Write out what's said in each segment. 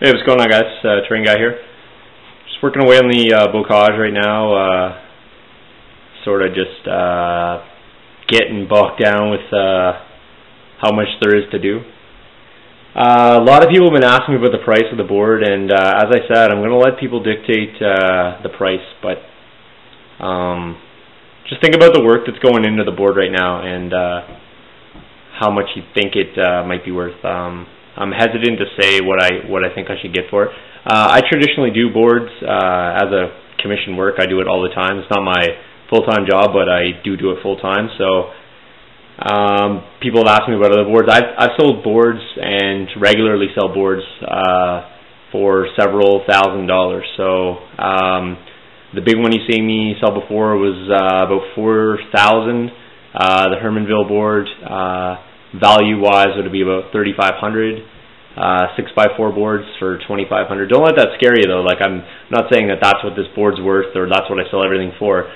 Hey, what's going on, guys? Theterrainguy here. Just working away on the bocage right now. Sort of just getting bogged down with how much there is to do. A lot of people have been asking me about the price of the board, and as I said, I'm going to let people dictate the price, but just think about the work that's going into the board right now and how much you think it might be worth. I'm hesitant to say what I think I should get for it. I traditionally do boards as a commission work. I do it all the time. It's not my full-time job, but I do it full-time. So people have asked me about other boards. I've sold boards and regularly sell boards for several $1,000s. So the big one you see me sell before was about $4,000. The Hermanville board, value-wise, would be about $3,500. 6x4 boards for $2,500. Don't let that scare you, though. Like, I'm not saying that that's what this board's worth or that's what I sell everything for.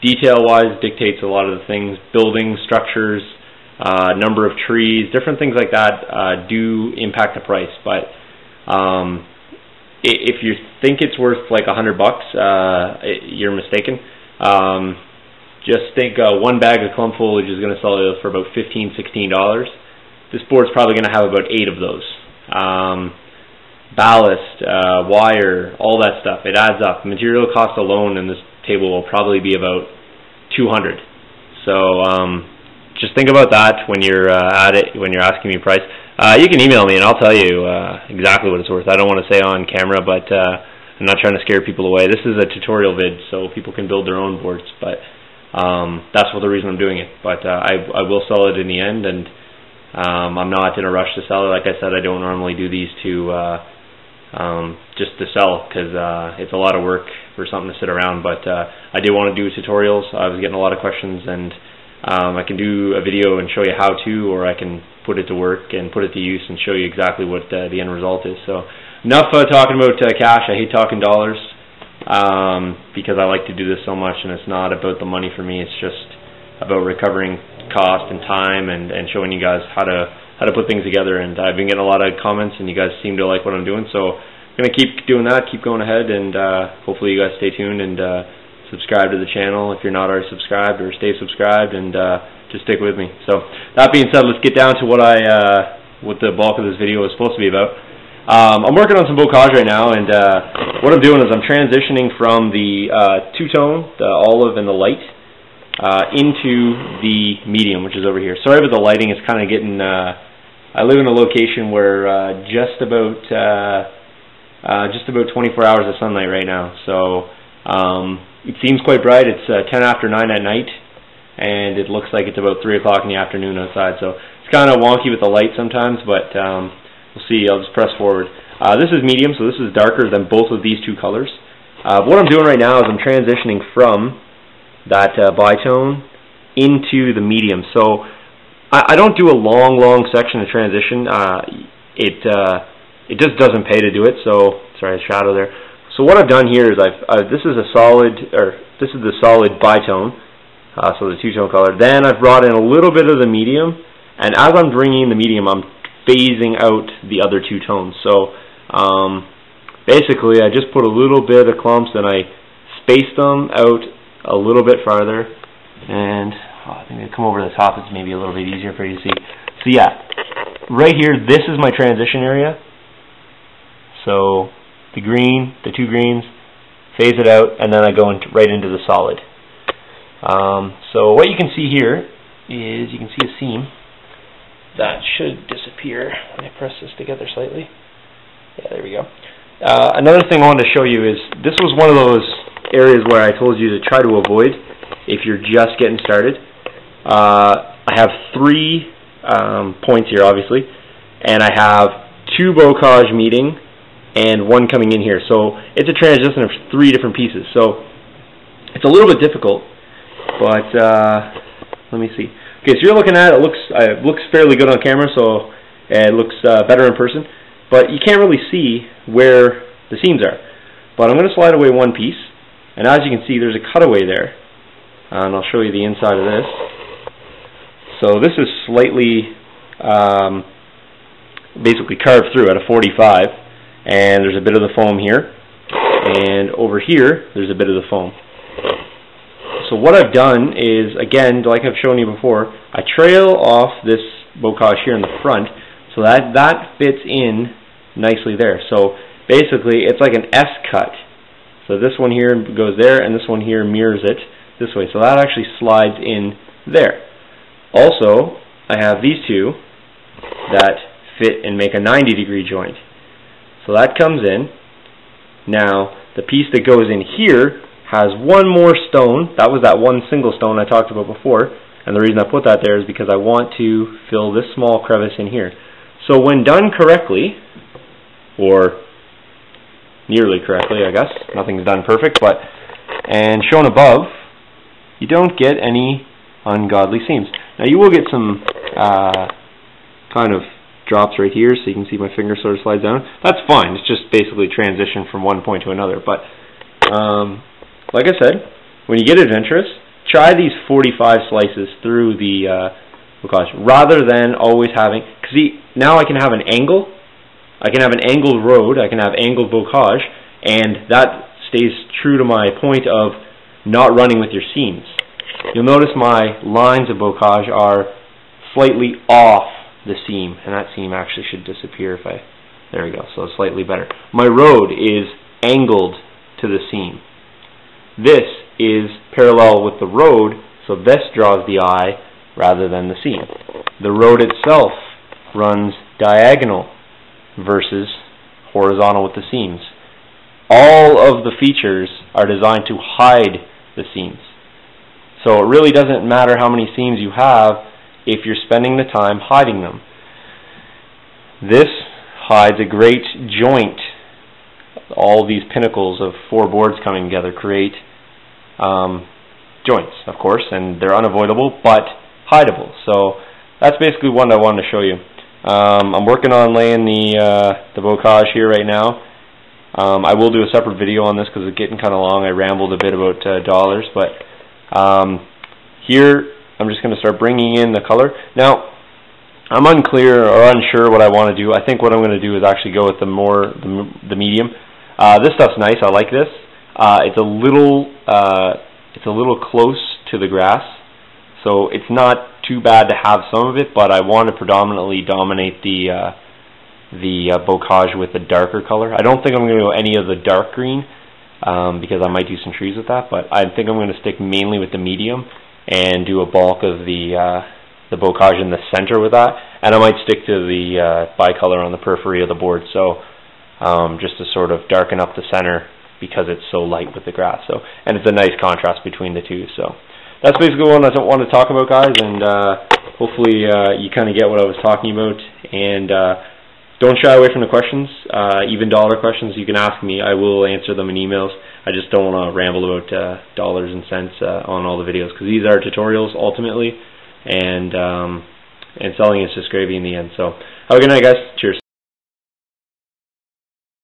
Detail-wise dictates a lot of the things. Building, structures, number of trees, different things like that do impact the price. But if you think it's worth like $100, you're mistaken. Just think one bag of clump foliage is going to sell you for about $15, $16. This board's probably going to have about 8 of those. Ballast, wire, all that stuff, it adds up. Material cost alone in this table will probably be about $200. So just think about that when you're at it, when you're asking me price. You can email me and I'll tell you exactly what it's worth. I don't want to say on camera, but I'm not trying to scare people away. This is a tutorial vid, so people can build their own boards, but that's the reason I'm doing it. But I will sell it in the end, and I'm not in a rush to sell it. Like I said, I don't normally do these just to sell, because it's a lot of work for something to sit around. But I did want to do tutorials. I was getting a lot of questions, and I can do a video and show you how to, or I can put it to work and put it to use and show you exactly what the end result is. So enough talking about cash. I hate talking dollars because I like to do this so much, and it's not about the money for me. It's just about recovering cost and time and showing you guys how to put things together. And I've been getting a lot of comments, and you guys seem to like what I'm doing, so I'm going to keep doing that, keep going ahead, and hopefully you guys stay tuned and subscribe to the channel if you're not already subscribed, or stay subscribed, and just stick with me. So that being said, let's get down to what the bulk of this video is supposed to be about. I'm working on some bocage right now, and what I'm doing is I'm transitioning from the two-tone, the olive and the light, into the medium, which is over here. Sorry about the lighting. It's kind of getting I live in a location where just about 24 hours of sunlight right now, so it seems quite bright. It's 10 after 9 at night, and it looks like it's about 3 o'clock in the afternoon outside, so it's kind of wonky with the light sometimes, but we'll see. I'll just press forward. This is medium, so this is darker than both of these two colors. What I'm doing right now is I'm transitioning from that bitone into the medium. So I don't do a long section of transition. It just doesn't pay to do it. So sorry, a shadow there. So what I've done here is this is the solid bitone, so the two-tone color. Then I've brought in a little bit of the medium, and as I'm bringing the medium, I'm phasing out the other two tones. So basically, I just put a little bit of clumps, and I spaced them out a little bit farther, and I think I come over the top. It's maybe a little bit easier for you to see. So yeah, right here, this is my transition area. So the green, the two greens, phase it out, and then I go right into the solid. So what you can see here is you can see a seam that should disappear. Let me press this together slightly. Yeah, there we go. Another thing I wanted to show you is this was one of those areas where I told you to try to avoid if you're just getting started. I have 3 points here, obviously, and I have 2 bocage meeting and 1 coming in here. So it's a transition of 3 different pieces. So it's a little bit difficult, but let me see. Okay, so you're looking at it. It looks fairly good on camera, so it looks better in person. But you can't really see where the seams are. But I'm going to slide away 1 piece. And as you can see, there's a cutaway there, and I'll show you the inside of this. So this is slightly basically carved through at a 45, and there's a bit of the foam here, and over here there's a bit of the foam. So what I've done is, again, like I've shown you before, I trail off this bocage here in the front so that fits in nicely there. So basically it's like an S cut. So this one here goes there, and this one here mirrors it this way. So that actually slides in there. Also, I have these two that fit and make a 90-degree joint. So that comes in. Now, the piece that goes in here has one more stone. That was that one single stone I talked about before. And the reason I put that there is because I want to fill this small crevice in here. So when done correctly, or nearly correctly, I guess, nothing's done perfect, but, and shown above, you don't get any ungodly seams. Now you will get some kind of drops right here, so you can see my finger sort of slides down. That's fine, it's just basically transition from one point to another. But like I said, when you get adventurous, try these 45 slices through the bocage, rather than always having, because see, now I can have an angle, I can have an angled road, I can have angled bocage, and that stays true to my point of not running with your seams. You'll notice my lines of bocage are slightly off the seam, and that seam actually should disappear if I, there we go, so it's slightly better. My road is angled to the seam. This is parallel with the road, so this draws the eye rather than the seam. The road itself runs diagonal versus horizontal with the seams. All of the features are designed to hide the seams. So it really doesn't matter how many seams you have if you're spending the time hiding them. This hides a great joint. All these pinnacles of 4 boards coming together create joints, of course, and they're unavoidable but hideable. So that's basically what I wanted to show you. I'm working on laying the bocage here right now. I will do a separate video on this because it's getting kind of long. I rambled a bit about dollars, but here I'm just going to start bringing in the color. Now, I'm unclear or unsure what I want to do. I think what I'm going to do is actually go with the medium. This stuff's nice. I like this. It's a little close to the grass, so it's not too bad to have some of it. But I want to predominantly dominate the bocage with a darker color. I don't think I'm going to go any of the dark green because I might do some trees with that. But I think I'm going to stick mainly with the medium and do a bulk of the bocage in the center with that, and I might stick to the bicolor on the periphery of the board, so just to sort of darken up the center because it's so light with the grass. So, and it's a nice contrast between the two. So that's basically what I want to talk about, guys, and hopefully you kind of get what I was talking about. And don't shy away from the questions, even dollar questions. You can ask me. I will answer them in emails. I just don't want to ramble about dollars and cents on all the videos, because these are tutorials ultimately, and selling is just gravy in the end. So have a good night, guys. Cheers.